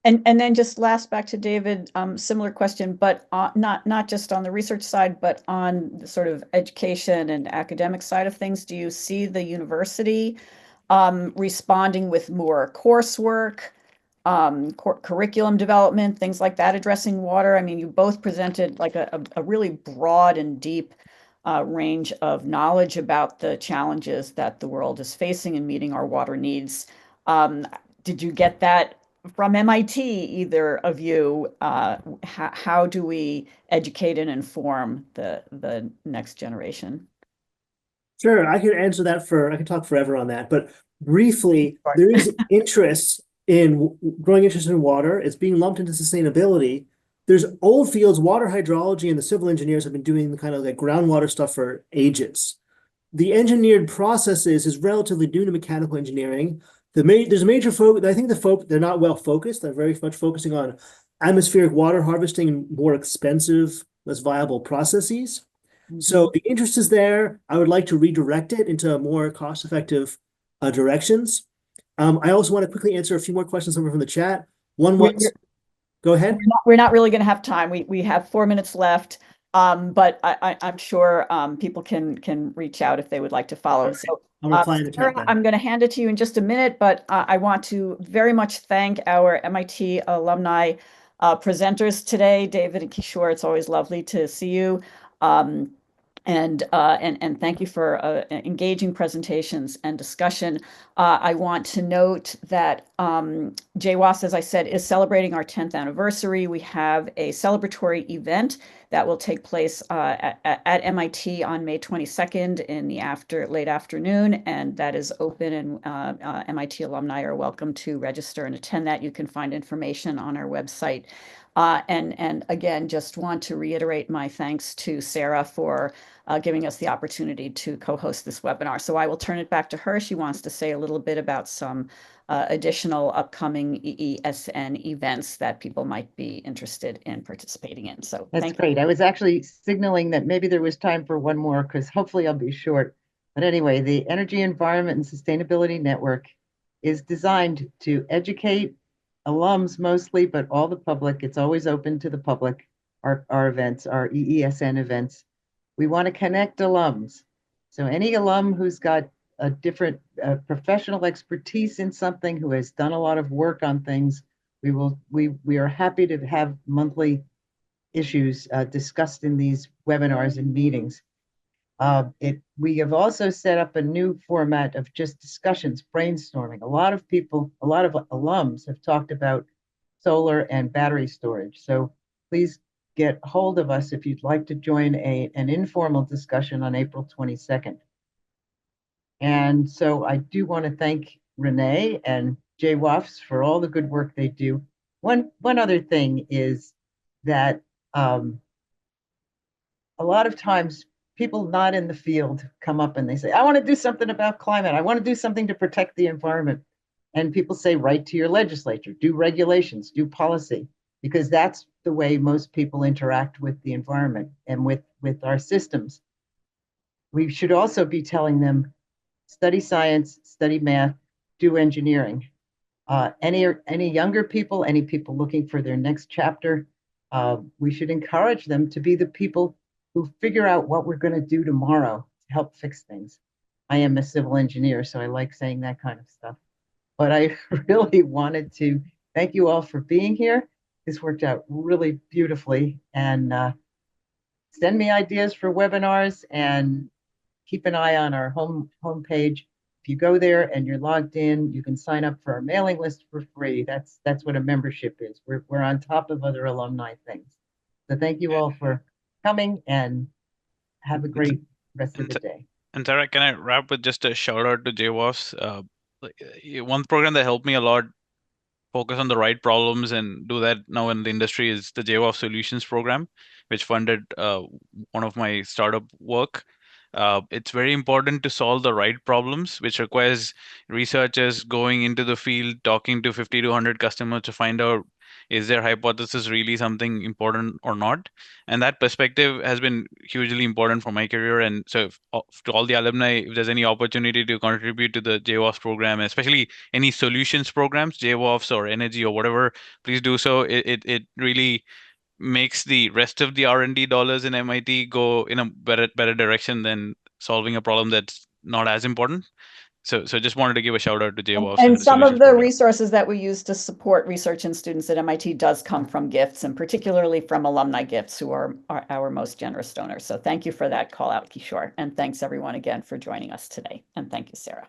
And then just last, back to David, similar question, but not just on the research side, but on the sort of education and academic side of things. Do you see the university responding with more coursework, curriculum development, things like that, addressing water? I mean, you both presented like a really broad and deep range of knowledge about the challenges that the world is facing in meeting our water needs. Did you get that from MIT, either of you? How do we educate and inform the next generation? Sure, I can answer that I can talk forever on that, but briefly, there is growing interest in water. It's being lumped into sustainability, there's old fields, water hydrology and the civil engineers have been doing the kind of like groundwater stuff for ages. The engineered processes is relatively new to mechanical engineering. There's a major focus. I think they're not well focused. They're very much focusing on atmospheric water harvesting and more expensive, less viable processes. So the interest is there. I would like to redirect it into more cost-effective directions. I also want to quickly answer a few more questions from the chat. One was, go ahead. We're not really going to have time. We have 4 minutes left, but I'm sure people can reach out if they would like to follow. So I'll reply in the Sarah, chat then. I'm going to hand it to you in just a minute, but I want to very much thank our MIT alumni presenters today, David and Kishor. It's always lovely to see you. And thank you for engaging presentations and discussion. I want to note that J-WAFS, as I said, is celebrating our 10th anniversary. We have a celebratory event that will take place at MIT on May 22nd in the late afternoon, and that is open, and MIT alumni are welcome to register and attend that. You can find information on our website. And again, just want to reiterate my thanks to Sarah for giving us the opportunity to co-host this webinar. So I will turn it back to her. She wants to say a little bit about some additional upcoming EESN events that people might be interested in participating in. So That's great. I was actually signaling that maybe there was time for one more, because hopefully I'll be short. But anyway, the Energy, Environment, and Sustainability Network is designed to educate alums mostly, but all the public. It's always open to the public, our events, our EESN events. We want to connect alums. So any alum who's got a different professional expertise in something, who has done a lot of work on things, we are happy to have monthly issues discussed in these webinars and meetings. We have also set up a new format of just discussions, brainstorming. A lot of alums have talked about solar and battery storage. So please get hold of us if you'd like to join an informal discussion on April 22nd. And so I do want to thank Renee and J-WAFS for all the good work they do. One other thing is that a lot of times people not in the field come up and they say, I want to do something about climate. I want to do something to protect the environment. And people say, write to your legislature, do regulations, do policy, because that's the way most people interact with the environment and with our systems. We should also be telling them, study science, study math, do engineering. Any younger people, any people looking for their next chapter, we should encourage them to be the people who figure out what we're going to do tomorrow to help fix things. I am a civil engineer, so I like saying that kind of stuff. But I really wanted to thank you all for being here. This worked out really beautifully. And send me ideas for webinars, and keep an eye on our homepage. If you go there and you're logged in, you can sign up for our mailing list for free. That's what a membership is. We're on top of other alumni things. So thank you all for coming, and have a great rest of the day. And Sarah, can I wrap with just a shout out to J-WAFS? One program that helped me a lot focus on the right problems and do that now in the industry is the J-WAFS Solutions program, which funded one of my startup work. It's very important to solve the right problems, which requires researchers going into the field, talking to 50 to 100 customers to find out, is their hypothesis really something important or not? And that perspective has been hugely important for my career. And so to all the alumni, if there's any opportunity to contribute to the J-WAFS program, especially any solutions programs, J-WAFS or energy or whatever, please do so. It really makes the rest of the R&D dollars in MIT go in a better direction than solving a problem that's not as important. So just wanted to give a shout out to J-WAFS. And some of the resources that we use to support research and students at MIT does come from gifts, and particularly from alumni gifts, who are our most generous donors. So thank you for that call out, Kishor. And thanks everyone again for joining us today. And thank you, Sarah.